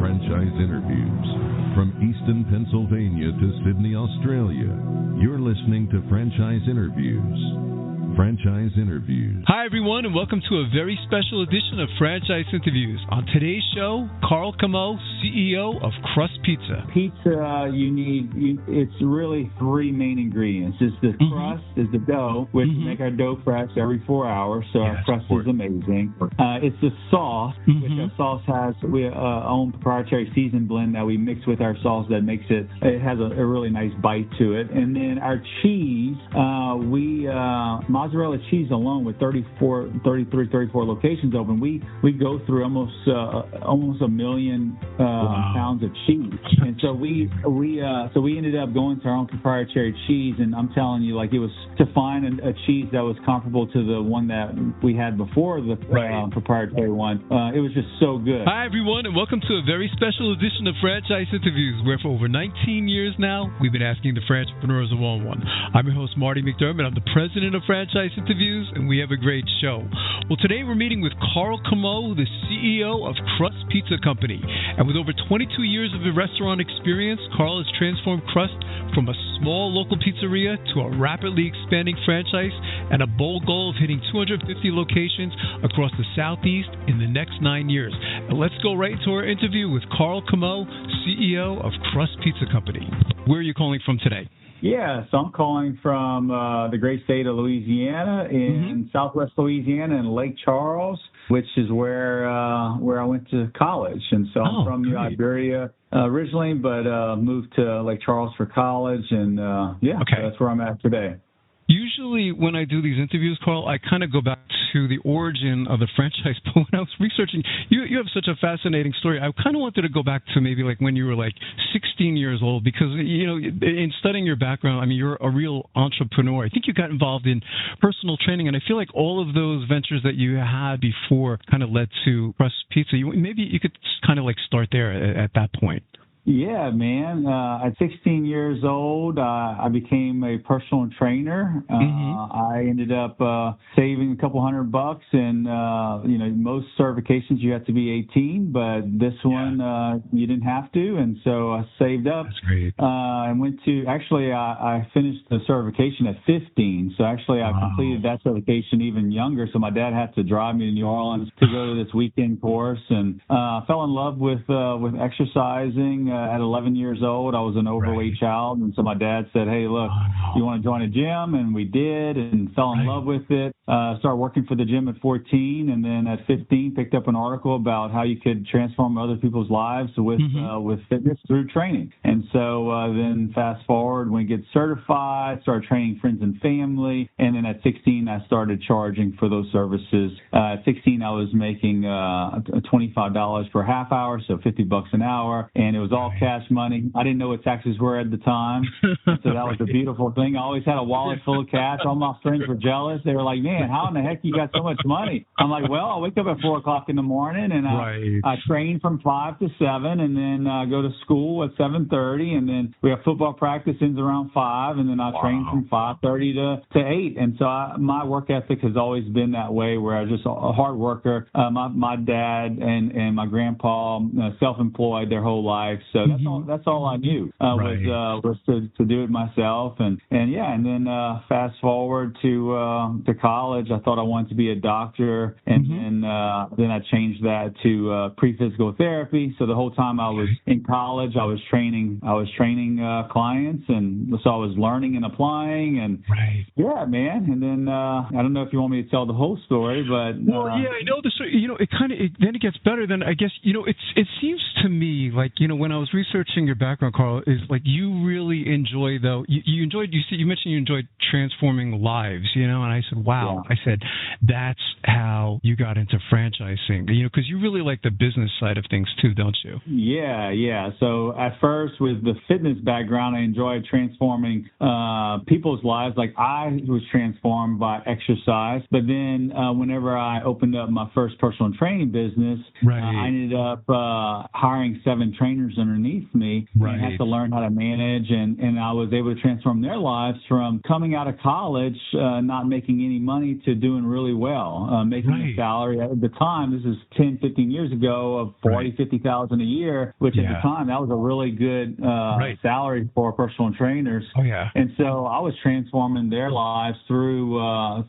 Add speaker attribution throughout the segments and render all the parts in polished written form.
Speaker 1: Franchise Interviews. From Easton, Pennsylvania to Sydney, Australia, you're listening to Franchise Interviews. Franchise Interviews.
Speaker 2: Hi, everyone, and welcome to a very special edition of Franchise Interviews. On today's show, Carl Comeaux, CEO of Crust Pizza.
Speaker 3: Pizza, it's really three main ingredients. It's the crust, is the dough, which we make our dough fresh every 4 hours, so our crust is amazing. It's the sauce, which our sauce has, we own proprietary season blend that we mix with our sauce that makes it has a really nice bite to it. And then our cheese, mozzarella cheese alone with 34 locations open, we go through almost a million pounds of cheese, and so we ended up going to our own proprietary cheese, and I'm telling you, like, it was to find a cheese that was comparable to the one that we had before the proprietary one. It was just so good.
Speaker 2: Hi, everyone, and welcome to a very special edition of Franchise Interviews, where for over 19 years now, we've been asking the entrepreneurs a one-on-one. I'm your host, Marty McDermott. I'm the president of Franchise Interviews, and we have a great show. Well, today we're meeting with Carl Comeaux, the CEO of Crust Pizza Company. And with over 22 years of restaurant experience, Carl has transformed Crust from a small local pizzeria to a rapidly expanding franchise and a bold goal of hitting 250 locations across the Southeast in the next 9 years. And let's go right into our interview with Carl Comeaux, CEO of Crust Pizza Company. Where are you calling from today?
Speaker 3: Yeah, so I'm calling from the great state of Louisiana, in southwest Louisiana, in Lake Charles, which is where I went to college. And so I'm from Liberia originally, but moved to Lake Charles for college, and that's where I'm at today.
Speaker 2: Usually when I do these interviews, Carl, I kind of go back to the origin of the franchise. But when I was researching, you have such a fascinating story. I kind of wanted to go back to maybe like when you were like 16 years old, because, you know, in studying your background, I mean, you're a real entrepreneur. I think you got involved in personal training, and I feel like all of those ventures that you had before kind of led to Crust Pizza. Maybe you could kind of like start there at that point.
Speaker 3: Yeah, man. At 16 years old, I became a personal trainer. I ended up saving a couple $100, and most certifications you have to be 18, but this one you didn't have to, and so I saved up.
Speaker 2: That's great.
Speaker 3: And I finished the certification at 15. So actually, I completed that certification even younger. So my dad had to drive me to New Orleans to go to this weekend course, and I fell in love with exercising. At 11 years old, I was an overweight child, and so my dad said, "Hey, look, you want to join a gym?" And we did, and fell in love with it. Started working for the gym at 14, and then at 15, picked up an article about how you could transform other people's lives with fitness through training. And so then fast forward, when we get certified, started training friends and family, and then at 16, I started charging for those services. At 16, I was making $25 per half hour, so $50 an hour, and it was all cash money. I didn't know what taxes were at the time, so that was a beautiful thing. I always had a wallet full of cash. All my friends were jealous. They were like, "Man, how in the heck you got so much money?" I'm like, "Well, I wake up at 4 o'clock in the morning, and I train from 5 to 7, and then go to school at 7:30, and then we have football practice ends around 5, and then I train from 5:30 to 8. And so my work ethic has always been that way, where I was just a hard worker. My dad and my grandpa, self-employed their whole life. So that's all I knew was to do it myself, and then fast forward to college. I thought I wanted to be a doctor, and then I changed that to pre-physical therapy. So the whole time I was in college, I was training clients, and so I was learning and applying, and and then I don't know if you want me to tell the whole story, but
Speaker 2: I know the story. Then it gets better. Then I guess it seems to me like when I was researching your background, Carl, is like you really enjoy, though. You mentioned you enjoyed transforming lives, and I said, wow. I said, that's how you got into franchising, because you really like the business side of things too, don't you?
Speaker 3: Yeah. So at first, with the fitness background, I enjoyed transforming people's lives. Like I was transformed by exercise, but then whenever I opened up my first personal training business, I ended up hiring 7 trainers in underneath me and had to learn how to manage. And I was able to transform their lives from coming out of college, not making any money, to doing really well, making a salary at the time. This is 10, 15 years ago of $40,000, $50,000 a year, which at the time that was a really good salary for personal trainers.
Speaker 2: Oh yeah.
Speaker 3: And so I was transforming their lives through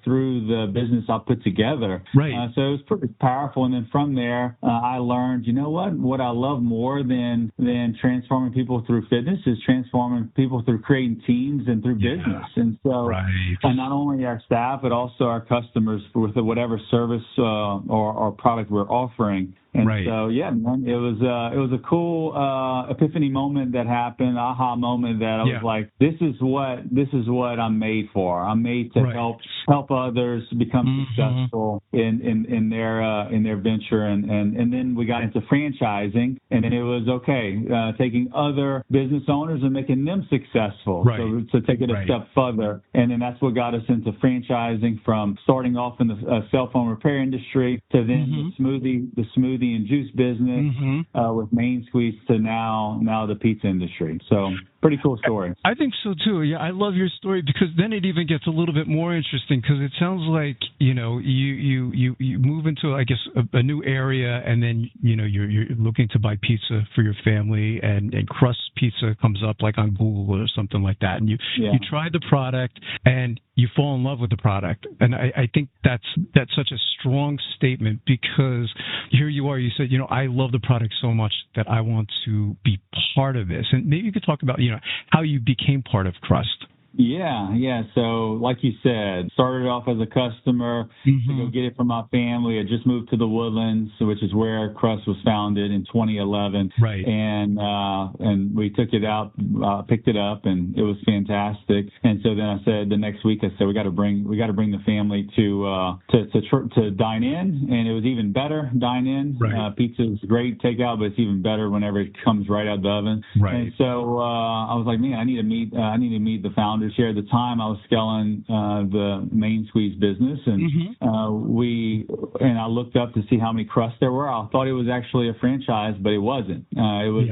Speaker 3: the business I put together.
Speaker 2: Right.
Speaker 3: So it was pretty powerful. And then from there, I learned, you know what I love more than transforming people through fitness is transforming people through creating teams and through business. And so not only our staff, but also our customers with whatever service or product we're offering. And so, man, it was a cool epiphany moment that happened, aha moment that I was like, this is what I'm made for. I'm made to help others become successful in their venture. And then we got into franchising, and then it was taking other business owners and making them successful. So to take it a step further, and then that's what got us into franchising, from starting off in the cell phone repair industry to then the smoothie and juice business with Main Squeeze to now the pizza industry. So pretty cool story.
Speaker 2: I think so too. Yeah, I love your story, because then it even gets a little bit more interesting, because it sounds like you move into, I guess, a new area, and then you're looking to buy pizza for your family, and Crust Pizza comes up like on Google or something like that, and you try the product and you fall in love with the product. And I think that's such a strong statement, because here you are, you said, I love the product so much that I want to be part of this. And maybe you could talk about, how you became part of Crust.
Speaker 3: Yeah. So like you said, started off as a customer to go get it from my family. I just moved to the Woodlands, which is where Crust was founded in 2011. Right. And we took it out, picked it up, and it was fantastic. And so then I said the next week, I said we got to bring the family to dine in, and it was even better dine in. Right. Pizza is great takeout, but it's even better whenever it comes right out of the oven. Right. And so I was like, man, I need to meet the founders here. At the time, I was scaling the Main Squeeze business, and I looked up to see how many crusts there were. I thought it was actually a franchise, but it wasn't. It was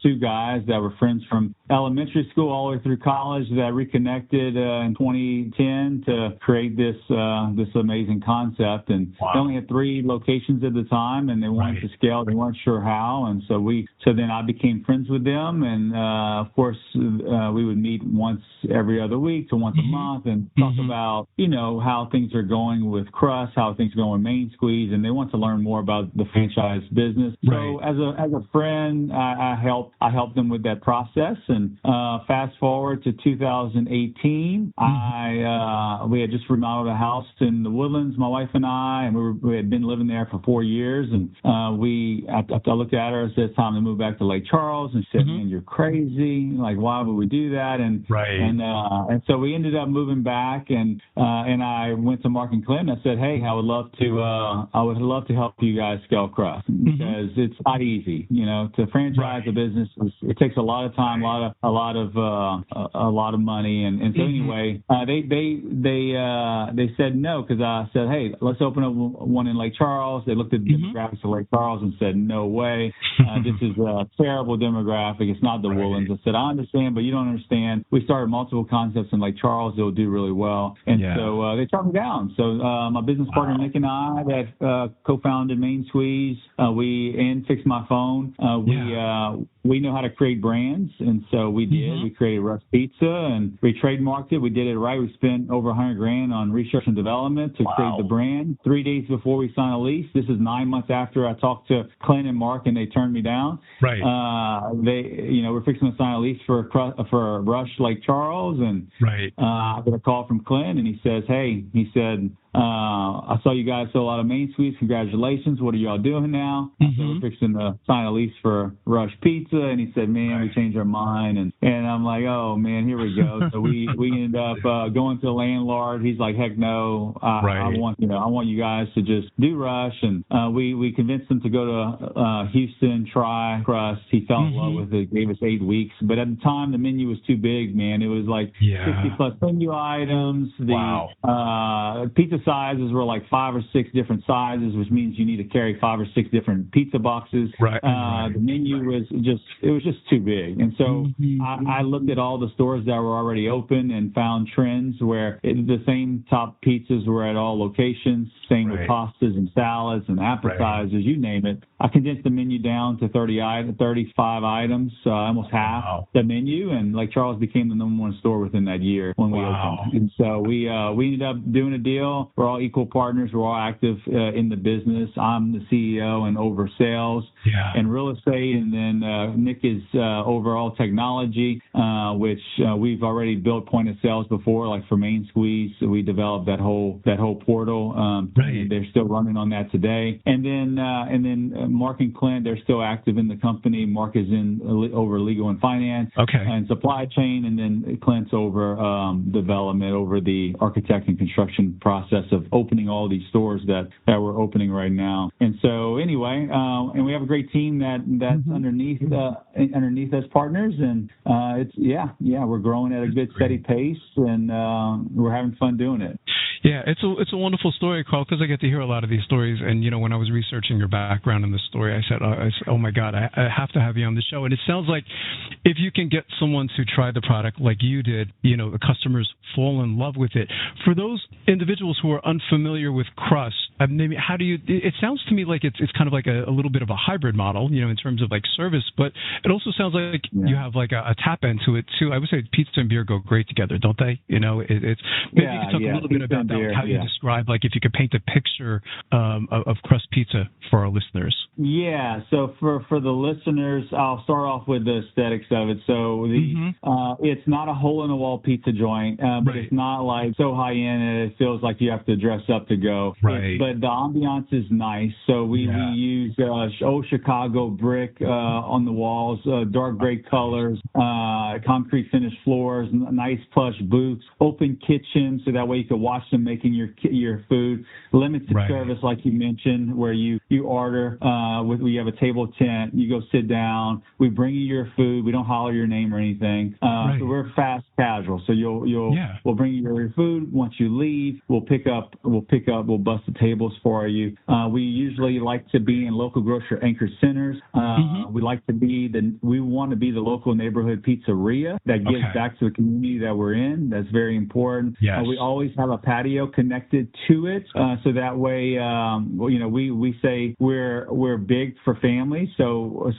Speaker 3: two guys that were friends from elementary school all the way through college that reconnected in 2010 to create this amazing concept. And they only had 3 locations at the time, and they wanted to scale. They weren't sure how, and so then I became friends with them, and of course we would meet once every other week to once a month and talk about how things are going with Crust, how things are going with Main Squeeze, and they want to learn more about the franchise business. So as a friend, I helped them with that process. And fast forward to 2018, we had just remodeled a house in the Woodlands, my wife and I, and we had been living there for 4 years. And I looked at her and said, it's time to move back to Lake Charles. And she said, man, you're crazy. Like, why would we do that? And so we ended up moving back, and I went to Mark and Clint, and I said, hey, I would love to help you guys scale Crust, because it's not easy, to franchise a business. It takes a lot of time, a lot of money, and so anyway, they said no, because I said, hey, let's open up one in Lake Charles. They looked at the demographics of Lake Charles and said, no way, this is a terrible demographic. It's not the Woodlands. I said, I understand, but you don't understand. We started multiple concepts in Lake Charles. They'll do really well. And so they turned me down. So my business partner, Nick, and I that co-founded Main Squeeze, and Fix My Phone, we know how to create brands. And so we did. We created Crust Pizza, and we trademarked it. We did it right. We spent over $100,000 on research and development to create the brand. 3 days before we signed a lease. This is 9 months after I talked to Clint and Mark, and they turned me down. Right. We're fixing to sign a lease for Rush Lake Charles, and I got a call from Clint, and he said, I saw you guys sell a lot of Main Squeeze. Congratulations. What are y'all doing now? So we're fixing to sign a lease for Rush Pizza. And he said, man, we changed our mind. And I'm like, oh, man, here we go. So we ended up going to the landlord. He's like, heck no. I want you guys to just do Rush. And we convinced him to go to Houston, try Crust. He fell in love with it. Gave us 8 weeks. But at the time, the menu was too big, man. It was like 60-plus menu items. The pizza sizes were like 5 or 6 different sizes, which means you need to carry 5 or 6 different pizza boxes.
Speaker 2: Right.
Speaker 3: The menu was just too big. And so I looked at all the stores that were already open and found trends where the same top pizzas were at all locations, same with pastas and salads and appetizers, you name it. I condensed the menu down to 35 items, almost half the menu, and Lake Charles became the number 1 store within that year when we opened. And so we ended up doing a deal. We're all equal partners. We're all active in the business. I'm the CEO and over sales and real estate, and then Nick is overall technology, which we've already built point of sales before, like for Main Squeeze. So we developed that whole portal. And they're still running on that today. And then Mark and Clint, they're still active in the company. Mark is over legal and finance and supply chain, and then Clint's over development, over the architect and construction process of opening all these stores that we're opening right now. And so anyway, and we have a great team that's underneath as partners, and we're growing at a good steady pace, and we're having fun doing it.
Speaker 2: Yeah, it's a wonderful story, Carl, because I get to hear a lot of these stories. And, when I was researching your background in the story, I said, oh, my God, I have to have you on the show. And it sounds like if you can get someone to try the product like you did, the customers fall in love with it. For those individuals who are unfamiliar with Crust, maybe how do you – it sounds to me like it's kind of like a little bit of a hybrid model, in terms of like service. But it also sounds like you have like a tap into it, too. I would say pizza and beer go great together, don't they? Maybe you could talk a little bit about how you describe, like if you could paint a picture of Crust Pizza for our listeners.
Speaker 3: Yeah, so for the listeners, I'll start off with the aesthetics of it. So it's not a hole-in-the-wall pizza joint, but it's not like so high-end and it feels like you have to dress up to go.
Speaker 2: Right.
Speaker 3: But the ambiance is nice. So we use old Chicago brick on the walls, dark gray colors, concrete finished floors, nice plush booths, open kitchen so that way you can watch them making your food, limited service like you mentioned, where you order we have a table tent, you go sit down, we bring you your food, we don't holler your name or anything. So we're fast casual. So we'll bring you your food. Once you leave, we'll bust the tables for you. We usually like to be in local grocery anchored centers. We want to be the local neighborhood pizzeria that gives back to the community that we're in. That's very important.
Speaker 2: Yes.
Speaker 3: We always have a patio connected to it, so that way, we say we're big for families. So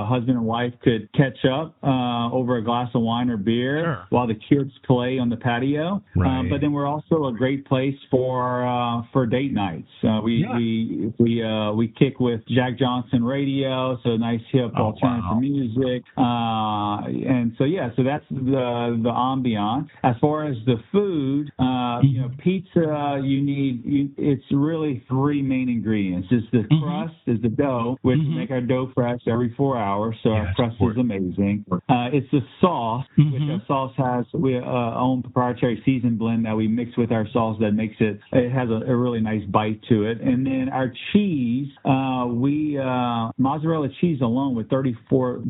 Speaker 3: husband and wife could catch up over a glass of wine or beer while the kids play on the patio. But then we're also a great place for date nights. We kick with Jack Johnson radio, so nice hip alternative music, and so that's the ambiance. As far as the food, pizza, it's really 3 main ingredients. It's the crust, is the dough, which we make our dough fresh every 4 hours, so our crust is amazing. It's the sauce, which our sauce has own proprietary season blend that we mix with our sauce that makes it has a really nice bite to it. And then our cheese, mozzarella cheese alone with 34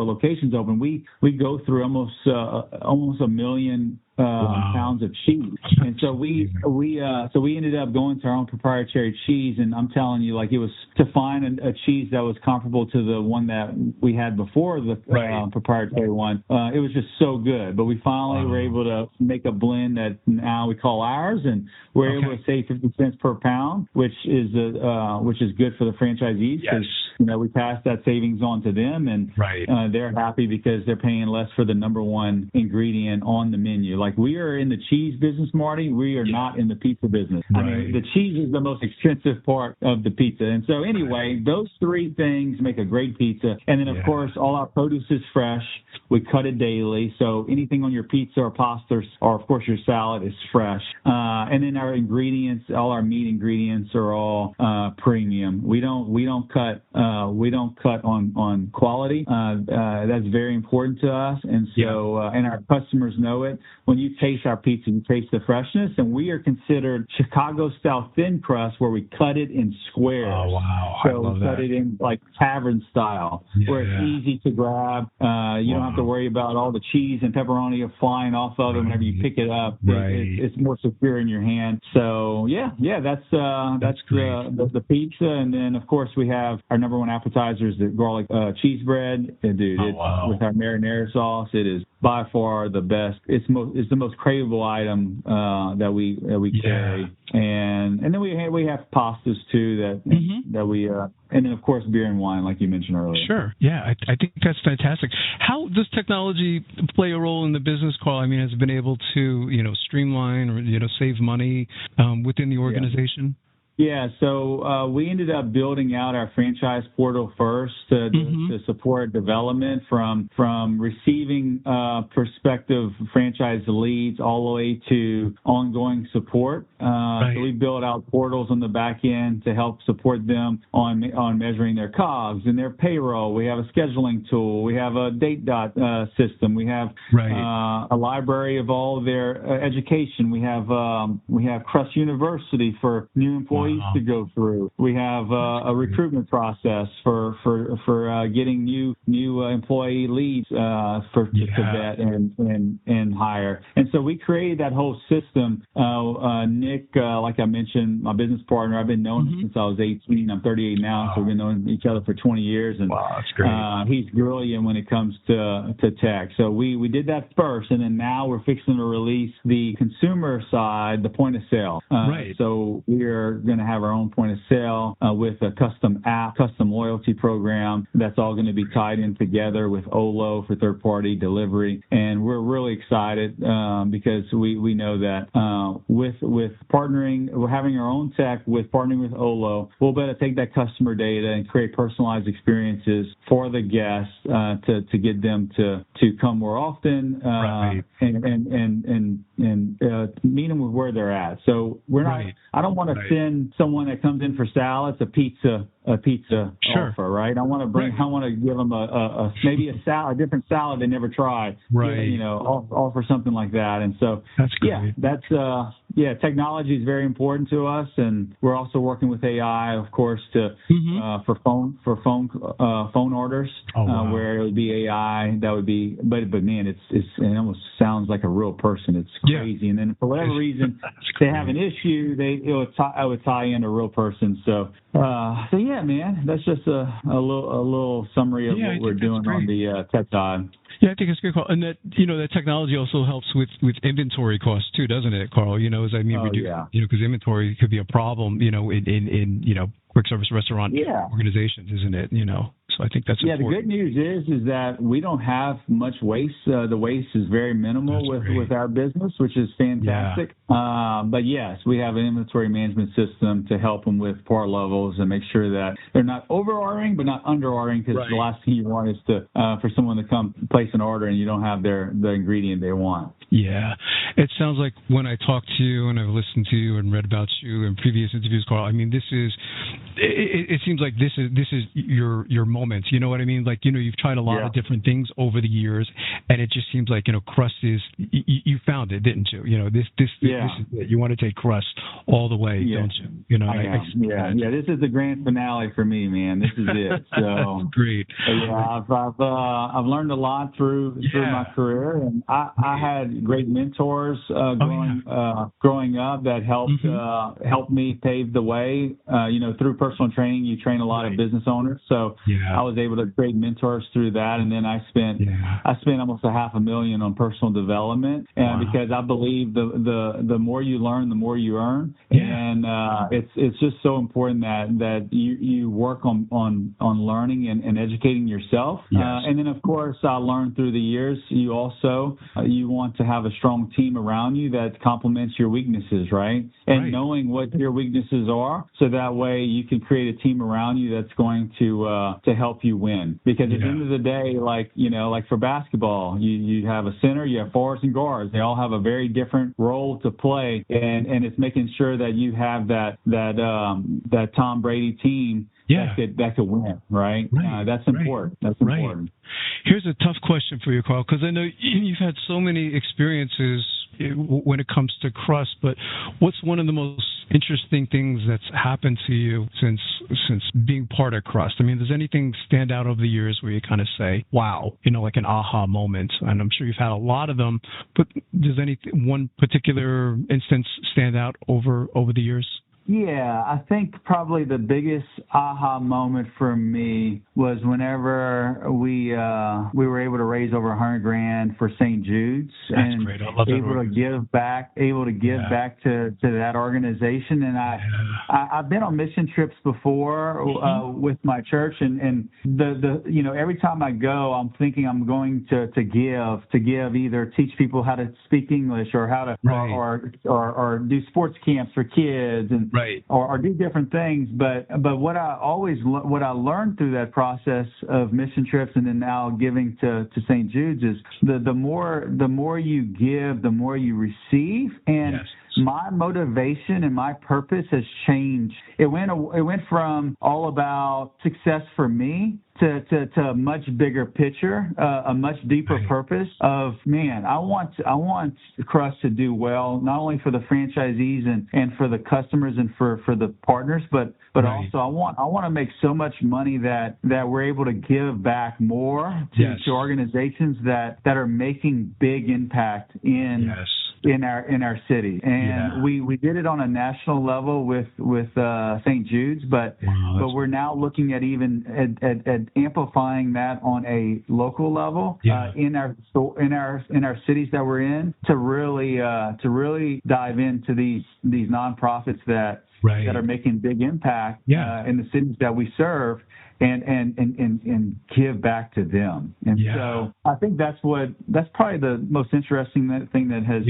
Speaker 3: locations open, we go through almost a million pounds of cheese. And so we ended up going to our own proprietary cheese, and I'm telling you, like, it was to find a cheese that was comparable to the one that we had before the proprietary one. It was just so good. But we finally were able to make a blend that now we call ours, and we're able to save 50 cents per pound, which is good for the franchisees because we pass that savings on to them, and they're happy because they're paying less for the number one ingredient on the menu. Like, we are in the cheese business, Marty. We are not in the pizza business. I mean, the cheese is the most expensive part of the pizza. And so anyway, those 3 things make a great pizza. And then, of course, all our produce is fresh. We cut it daily. So anything on your pizza or pasta or, of course, your salad is fresh. And then our ingredients, all our meat ingredients are all premium. We don't cut we don't cut on quality. That's very important to us, and so and our customers know it. When you taste our pizza, you taste the freshness, and we are considered Chicago-style thin crust, where we cut it in squares.
Speaker 2: Oh, wow.
Speaker 3: So
Speaker 2: I love
Speaker 3: we
Speaker 2: that.
Speaker 3: cut it in like tavern style, where it's easy to grab. You don't have to worry about all the cheese and pepperoni flying off of it whenever you pick it up. It's more secure in your hand. So that's the pizza, and then of course we have our number one appetizer is the garlic cheese bread. Dude, with our marinara sauce, it is by far the best. It's the most craveable item that we carry, and then we have pastas too that we and then of course beer and wine, like you mentioned earlier.
Speaker 2: Sure. Yeah, I think that's fantastic. How does technology play a role in the business, Carl? I mean, has it been able to streamline or save money within the organization?
Speaker 3: Yeah, so we ended up building out our franchise portal first to support development from receiving prospective franchise leads all the way to ongoing support. So we built out portals on the back end to help support them on measuring their COGS and their payroll. We have a scheduling tool. We have a date dot system. We have a library of all of their education. We have Crust University for new employees to go through. We have a recruitment process for getting new employee leads to vet and hire. And so we created that whole system. Nick, like I mentioned, my business partner, I've been knowing him since I was 18. I'm 38 now, so we've been knowing each other for 20 years. And
Speaker 2: that's great.
Speaker 3: He's brilliant when it comes to tech. So we did that first, and then now we're fixing to release the consumer side, the point of sale. So we're going to have our own point of sale with a custom app, custom loyalty program that's all going to be tied in together with Olo for third-party delivery. And we're really excited because we know that with partnering, we're having our own tech with partnering with Olo, we'll be able to take that customer data and create personalized experiences for the guests to get them to come more often and meet them with where they're at. So we're not. I don't want to send someone that comes in for salads a pizza offer, right? I want to give them maybe a different salad they never tried. Offer something like that. And so
Speaker 2: that's great.
Speaker 3: technology is very important to us, and we're also working with AI, of course, for phone orders, where it would be AI that would be, but man, it almost sounds like a real person. It's crazy, and then for whatever reason they have an issue, I would tie in a real person. So yeah, man, that's just a little summary of what we're doing on the tech side.
Speaker 2: Yeah, I think it's good, Carl. And that that technology also helps with inventory costs too, doesn't it, Carl? Because inventory could be a problem, in quick service restaurant organizations, isn't it? So I think that's important.
Speaker 3: The good news is that we don't have much waste. The waste is very minimal with our business, which is fantastic. But yes, we have an inventory management system to help them with part levels and make sure that they're not over-ordering but not under-ordering, because the last thing you want is for someone to come place an order and you don't have the ingredient they want.
Speaker 2: Yeah. It sounds like when I talk to you and I've listened to you and read about you in previous interviews, Carl, I mean, it seems like this is your moment. You know what I mean? Like, you've tried a lot of different things over the years, and it just seems like, Crust is, you found it, didn't you? This is it. You want to take Crust all the way, don't you?
Speaker 3: This is the grand finale for me, man. This is it. So
Speaker 2: great.
Speaker 3: I've learned a lot through my career, and I had great mentors growing up that helped me pave the way. Through personal training, you train a lot of business owners, so I was able to create mentors through that, and then I spent almost $500,000 on personal development, and because I believe the more you learn, the more you earn, and it's just so important that you work on learning and educating yourself, and then of course I learned through the years you want to have a strong team around you that complements your weaknesses, right? And knowing what your weaknesses are, so that way you can create a team around you that's going to help you win. Because at the end of the day, like for basketball, you have a center, you have forwards and guards. They all have a very different role to play, and it's making sure that you have that Tom Brady team that could win, right? That's important. That's important.
Speaker 2: Here's a tough question for you, Carl, because I know you've had so many experiences when it comes to Crust, but what's one of the most interesting things that's happened to you since being part of Crust? I mean, does anything stand out over the years where you kind of say, wow, like an aha moment? And I'm sure you've had a lot of them, but does one particular instance stand out over the years?
Speaker 3: Yeah, I think probably the biggest aha moment for me was whenever we were able to raise over $100,000 for St. Jude's.
Speaker 2: That's great. I love that.
Speaker 3: Able to give back to that organization. And I've been on mission trips before with my church, and the every time I go, I'm thinking I'm going to give either teach people how to speak English or how to or do sports camps for kids and or do different things. But what I learned through that process of mission trips and then now giving to St. Jude's is the more you give, the more you receive. And my motivation and my purpose has changed. It went from all about success for me to a much bigger picture, a much deeper purpose of, man, I want Crust to do well, not only for the franchisees and for the customers and for the partners, but also I want to make so much money that we're able to give back more to organizations that are making big impact in our city. And we did it on a national level with St. Jude's, but we're now looking at even at amplifying that on a local level in our cities that we're in to really dive into these nonprofits that are making big impact in the cities that we serve. And give back to them. And so I think that's probably the most interesting thing that has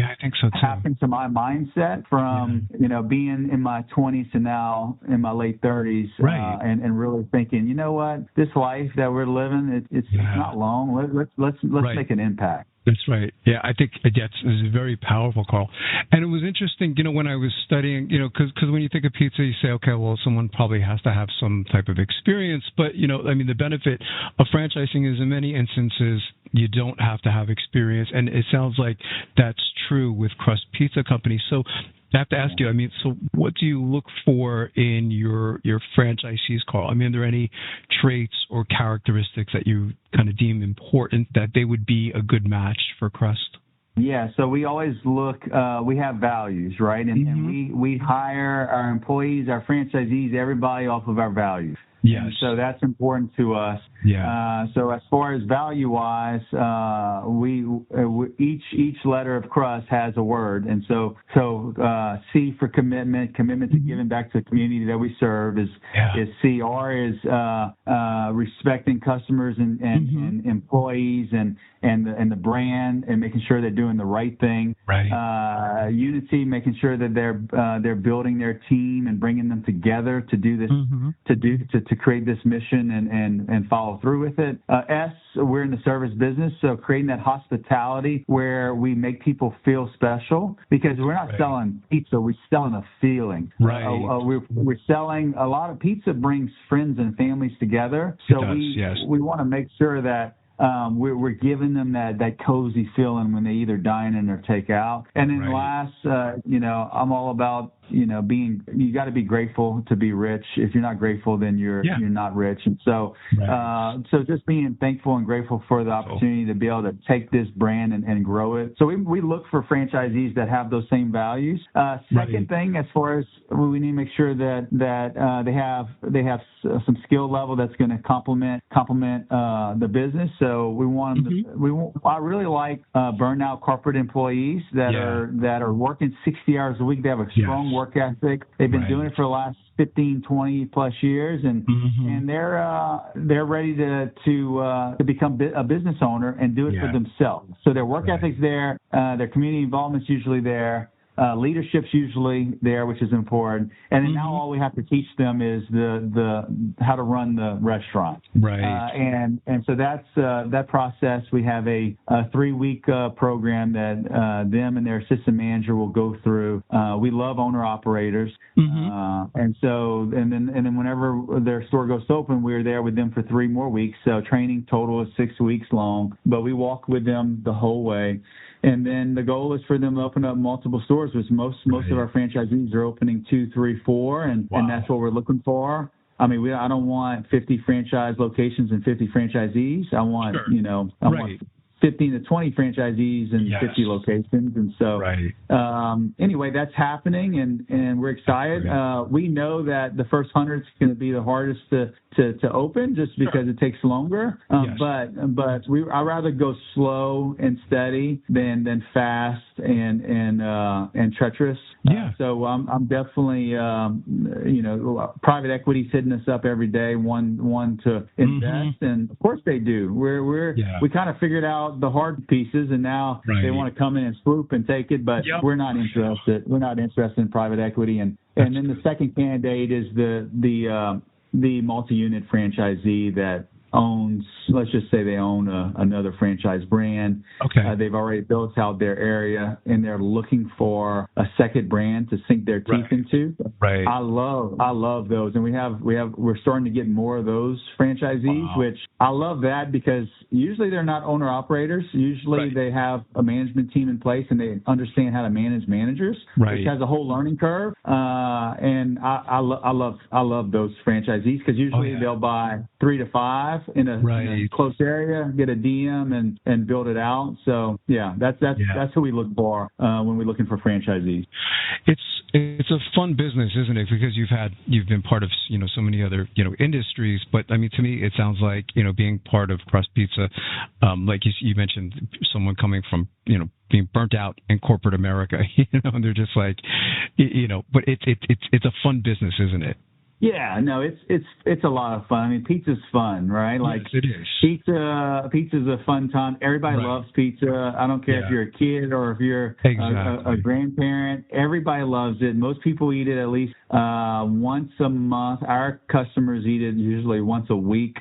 Speaker 3: happened to my mindset from being in my 20s to now in my late 30s, and really thinking, you know what, this life that we're living, it's not long. Let's make an impact.
Speaker 2: That's right. Yeah, I think it's very powerful, Carl. And it was interesting, when I was studying, because when you think of pizza, you say, okay, well, someone probably has to have some type of experience. But, the benefit of franchising is in many instances you don't have to have experience. And it sounds like that's true with Crust Pizza Company. So I have to ask you, so what do you look for in your franchisees, Carl? are there any traits or characteristics that you kind of deem important that they would be a good match for Crust?
Speaker 3: Yeah, so we always look, we have values, right? And we hire our employees, our franchisees, everybody off of our values.
Speaker 2: Yes.
Speaker 3: And so that's important to us.
Speaker 2: Yeah.
Speaker 3: So as far as value-wise, each letter of Crust has a word, and so C for commitment to giving back to the community that we serve is C. R is respecting customers and employees and the brand and making sure they're doing the right thing.
Speaker 2: Right.
Speaker 3: Unity, making sure that they're building their team and bringing them together to do this, to create this mission and follow through with it. S, we're in the service business, so creating that hospitality where we make people feel special, because we're not selling pizza, we're selling a feeling.
Speaker 2: Right.
Speaker 3: We're selling a lot of pizza brings friends and families together, so we want to make sure that we're giving them that cozy feeling when they either dine in or take out. And then last, I'm all about you got to be grateful to be rich. If you're not grateful, then you're not rich. And so, so just being thankful and grateful for the opportunity to be able to take this brand and grow it. So we look for franchisees that have those same values. Second thing, as far as we need to make sure that they have some skill level that's going to complement the business. So we want them I really like burnout corporate employees that are working 60 hours a week. They have a strong work ethic. They've been doing it for the last 15, 20 plus years, and they're ready to become a business owner and do it for themselves. So their work ethic's there, their community involvement's usually there. leadership's usually there, which is important. And then now all we have to teach them is the how to run the restaurant.
Speaker 2: Right.
Speaker 3: And so that's that process. We have a 3-week program that them and their assistant manager will go through. We love owner operators, and then whenever their store goes open, we're there with them for 3 more weeks. So training total is 6 weeks long, but we walk with them the whole way. And then the goal is for them to open up multiple stores, which most of our franchisees are opening 2, 3, 4, and that's what we're looking for. I mean, I don't want 50 franchise locations and 50 franchisees. I want, I want 15 to 20 franchisees and 50 locations. And so, anyway, that's happening, and we're excited. We know that the first 100 is going to be the hardest to open just because it takes longer. But I'd rather go slow and steady than fast and treacherous. So I'm definitely, private equity's hitting us up every day, one to invest, and of course they do. We kind of figured out the hard pieces, and now they want to come in and swoop and take it, but we're not interested. We're not interested in private equity, and then the second candidate is the multi-unit franchisee that owns, let's just say they own another franchise brand. They've already built out their area, and they're looking for a second brand to sink their teeth into. I love those, and we're starting to get more of those franchisees, which I love that because usually they're not owner operators. Usually they have a management team in place, and they understand how to manage managers, which has a whole learning curve. And I love those franchisees because usually they'll buy 3 to 5 in a close area, get a DM and build it out. So that's who we look for when we're looking for franchisees.
Speaker 2: It's a fun business, isn't it? Because you've been part of so many other industries, but I mean, to me it sounds like being part of Crust Pizza, like you mentioned, someone coming from being burnt out in corporate America, and they're just like, but it's a fun business, isn't it?
Speaker 3: Yeah, no, it's a lot of fun. I mean, pizza's fun, right? Like,
Speaker 2: yes, it is.
Speaker 3: Pizza's a fun time. Everybody loves pizza. I don't care if you're a kid or if you're a grandparent. Everybody loves it. Most people eat it at least once a month. Our customers eat it usually once a week.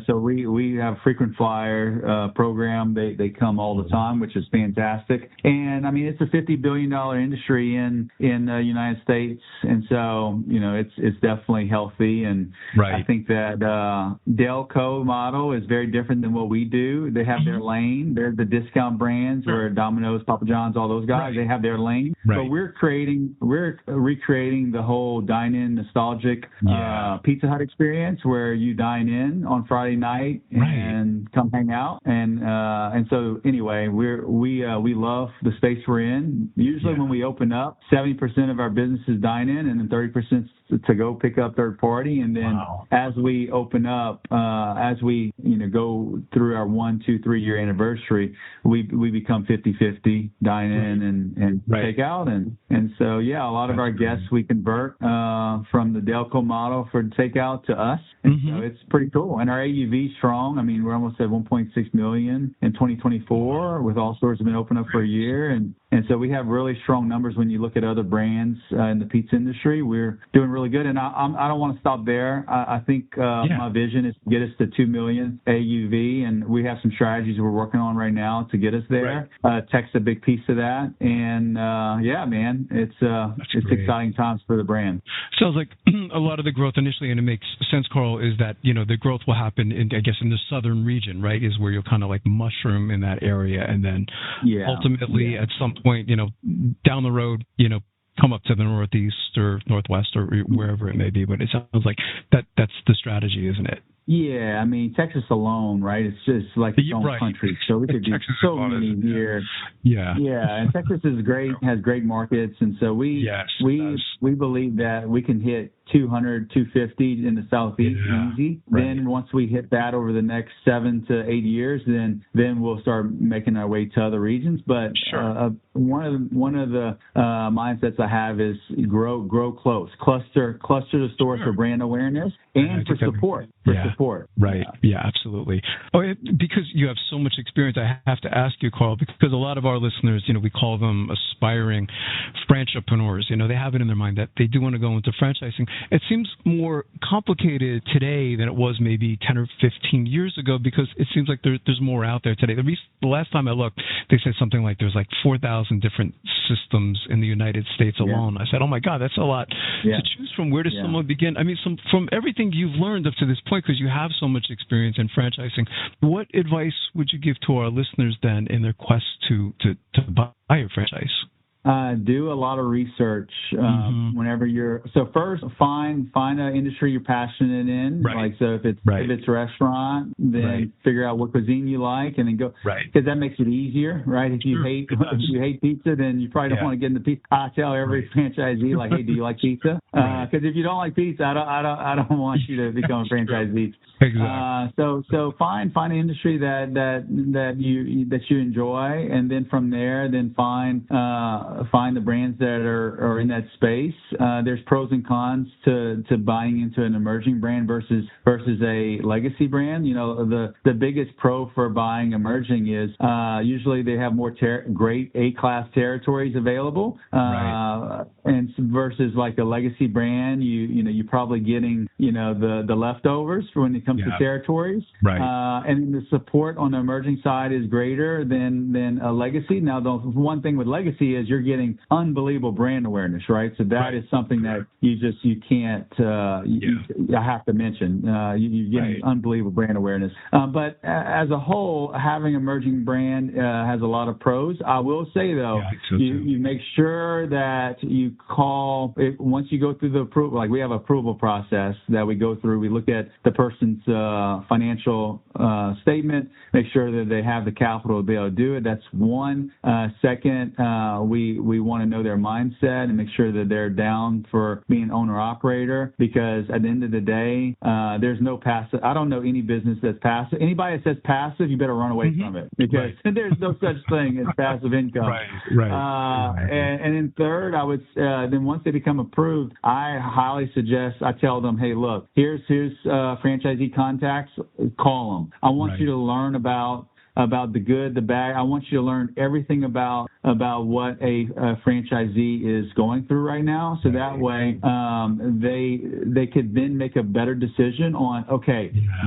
Speaker 3: So we have a frequent flyer program. They come all the time, which is fantastic. And I mean, it's a $50 billion industry in the United States, and so it's definitely healthy. And I think that Delco model is very different than what we do. They have their lane. They're the discount brands, where Domino's, Papa John's, all those guys, they have their lane. But we're recreating the whole dine-in nostalgic Pizza Hut experience, where you dine in on Friday night and come hang out. And so anyway, we love the space we're in. Usually when we open up, 70% of our business is dine in, and then 30% to go pick up third party. And then as we open up, as we go through our 1, 2, 3 year anniversary, we become 50-50 dine in and take out. And so a lot of our guests we convert from the Delco model for takeout to us. And so it's pretty cool. And our AUV is strong. I mean, we're almost at 1.6 million in 2024, with all stores have been open up for a year. And so we have really strong numbers when you look at other brands in the pizza industry. We're doing really good. And I don't want to stop there. I think my vision is to get us to 2 million AUV, and we have some strategies we're working on right now to get us there. Tech's a big piece of that. And man, it's exciting times for the brand.
Speaker 2: Sounds like a lot of the growth initially, and it makes sense, Carl, is that the growth will happen in the southern region, right? Is where you'll kind of like mushroom in that area, and then ultimately at some point, down the road, come up to the northeast or northwest or wherever it may be. But it sounds like that's the strategy, isn't it?
Speaker 3: Yeah, I mean, Texas alone, right? It's just like its own country. So we could do so many here. Yeah, and Texas is great, has great markets, and so we believe that we can hit 200, 250 in the Southeast, easy. Right. Then once we hit that over the next 7 to 8 years, then we'll start making our way to other regions. But one of the mindsets I have is grow close, cluster the stores for brand awareness and for support. Support.
Speaker 2: Right. Yeah, absolutely. Because you have so much experience, I have to ask you, Carl, because a lot of our listeners, we call them aspiring franchipreneurs. They have it in their mind that they do want to go into franchising. It seems more complicated today than it was maybe 10 or 15 years ago, because it seems like there's more out there today. The last time I looked, they said something like there's like 4,000 different systems in the United States alone. I said, oh my God, that's a lot to choose from. Where does someone begin? I mean, from everything you've learned up to this point, because you have so much experience in franchising, what advice would you give to our listeners then in their quest to buy a franchise?
Speaker 3: Do a lot of research whenever you're. So first, find an industry you're passionate in. Right. Like so, if it's restaurant, then figure out what cuisine you like, and then go. Right. Because that makes it easier, right? If you hate pizza, then you probably don't want to get into pizza. I tell every franchisee, like, hey, do you like pizza? Because if you don't like pizza, I don't want you to become a franchisee. Exactly. So find an industry that you enjoy, and then from there, then find the brands that are in that space. There's pros and cons to buying into an emerging brand versus a legacy brand. The biggest pro for buying emerging is usually they have more great A-class territories available, and versus like a legacy brand, you're probably getting the leftovers for when it comes to territories. And the support on the emerging side is greater than a legacy. Now, the one thing with legacy is you're getting unbelievable brand awareness, right? So that is something that you can't. I have to mention. You're getting unbelievable brand awareness. But as a whole, having emerging brand has a lot of pros. I will say though, you make sure that you call once you go through the approval. Like we have an approval process that we go through. We look at the person's financial statement, make sure that they have the capital to be able to do it. That's one. Second, we want to know their mindset and make sure that they're down for being owner-operator, because at the end of the day, there's no passive. I don't know any business that's passive. Anybody that says passive, you better run away from it, because there's no such thing as passive income. And then third, I would then once they become approved, I highly suggest, I tell them, hey, look, here's franchisee contacts, call them. I want you to learn about the good, the bad. I want you to learn everything about what a franchisee is going through right now, so that way they could then make a better decision on,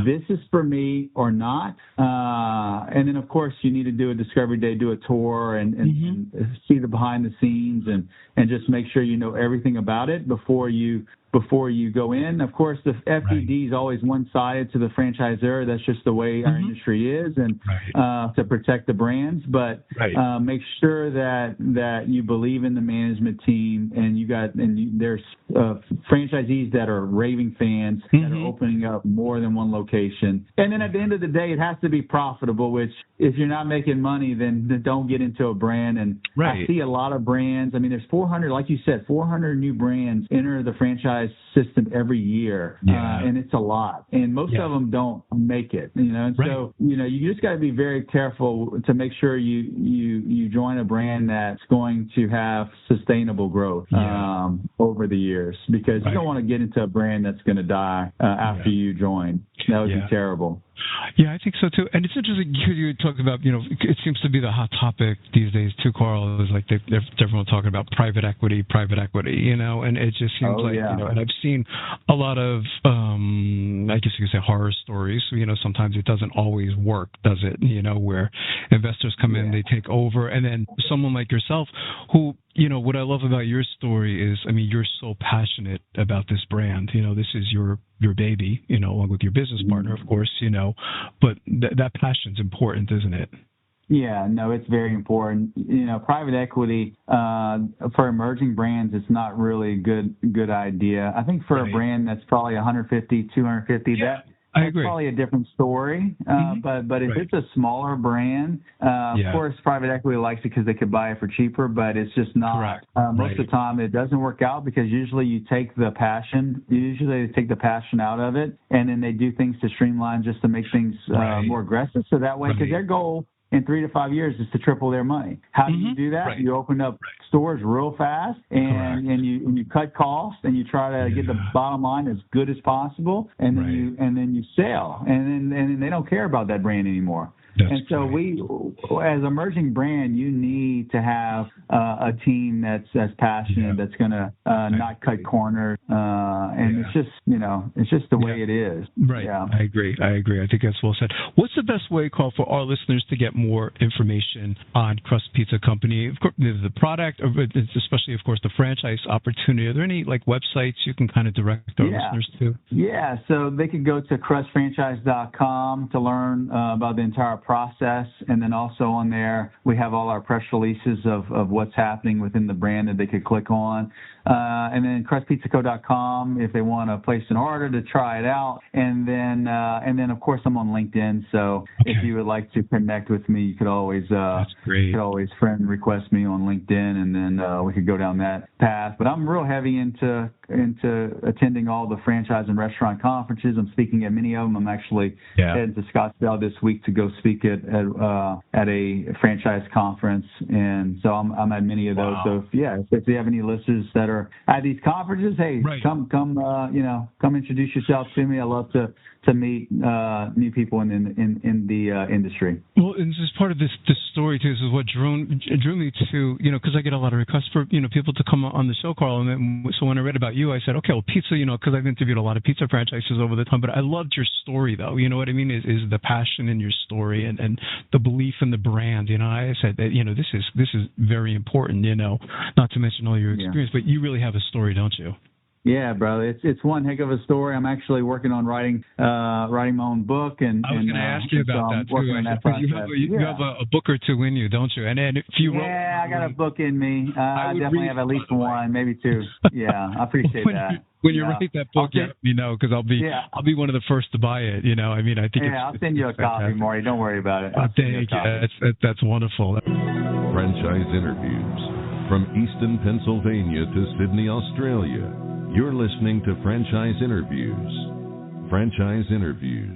Speaker 3: this is for me or not. And then, of course, you need to do a discovery day, do a tour, and see the behind the scenes, and just make sure you know everything about it before you go in. Of course, the FDD is always one-sided to the franchisor. That's just the way our industry is, and to protect the brands. But make sure that you believe in the management team, and there's franchisees that are raving fans that are opening up more than one location. And then at the end of the day, it has to be profitable, which if you're not making money, then don't get into a brand. And I see a lot of brands. I mean, there's 400, like you said, 400 new brands enter the franchise system every year, and it's a lot, and most of them don't make it, and so you just got to be very careful to make sure you join a brand that's going to have sustainable growth over the years, because you don't want to get into a brand that's going to die after you join. That would be terrible.
Speaker 2: Yeah, I think so too. And it's interesting you talked about, it seems to be the hot topic these days too, Carl, is like everyone talking about private equity, and it just seems and I've seen a lot of, I guess you could say horror stories. Sometimes it doesn't always work, does it? Where investors come in, they take over, and then someone like yourself who, what I love about your story is, you're so passionate about this brand. This is your baby, along with your business partner, of course, but that passion's important, isn't it?
Speaker 3: Yeah, no, it's very important. Private equity for emerging brands, it's not really a good idea. I think for a brand that's probably 150, 250, that's
Speaker 2: agree.
Speaker 3: probably a different story. But if it's a smaller brand, of course, private equity likes it because they could buy it for cheaper, but it's just not.
Speaker 2: Correct.
Speaker 3: Most of the time, it doesn't work out because usually you take the passion. Usually they take the passion out of it, and then they do things to streamline just to make things more aggressive. So that way, because their goal in 3 to 5 years is to triple their money. How do you do that? You open up stores real fast, and you cut costs, and you try to get the bottom line as good as possible, and then you sell, and then they don't care about that brand anymore. And so we, as an emerging brand, you need to have a team that's passionate, that's going to not cut corners, and it's just the way it is.
Speaker 2: Right. Yeah. I agree. I think that's well said. What's the best way, Carl, for our listeners to get more information on Crust Pizza Company? Of course, the product, especially, of course, the franchise opportunity. Are there any websites you can kind of direct our listeners to? Yeah.
Speaker 3: So they could go to crustfranchise.com to learn about the entire process, and then also on there we have all our press releases of what's happening within the brand that they could click on, and then crustpizzaco.com if they want to place an order to try it out, and then of course I'm on LinkedIn, so if you would like to connect with me, you could always friend request me on LinkedIn, and then we could go down that path. But I'm real heavy into attending all the franchise and restaurant conferences. I'm speaking at many of them. I'm actually heading to Scottsdale this week to go speak at a franchise conference, and so I'm at many of those. So if you have any listeners that are at these conferences, hey, come introduce yourself to me. I love to meet new people in the industry.
Speaker 2: Well, and this is part of this story too. This is what drew me to, because I get a lot of requests for people to come on the show, Carl. And so when I read about you, I said, okay, well, pizza, because I've interviewed a lot of pizza franchises over the time, but I loved your story though. You know what I mean? Is the passion in your story and the belief in the brand. I said that this is very important. Not to mention all your experience, but you really have a story, don't you?
Speaker 3: Yeah, brother, it's one heck of a story. I'm actually working on writing my own book, and
Speaker 2: I was going to ask you about that too. You have a book or two in you, don't you? And if you wrote,
Speaker 3: I got a book in me. I definitely have at least one, maybe two. Yeah, I appreciate that.
Speaker 2: When you write that book, let me know, because I'll be one of the first to buy it. I mean, I think.
Speaker 3: I'll send you a copy, Marty. Don't worry about it.
Speaker 2: Thank you. That's wonderful.
Speaker 1: Franchise interviews from Easton, Pennsylvania to Sydney, Australia. You're listening to Franchise Interviews. Franchise Interviews.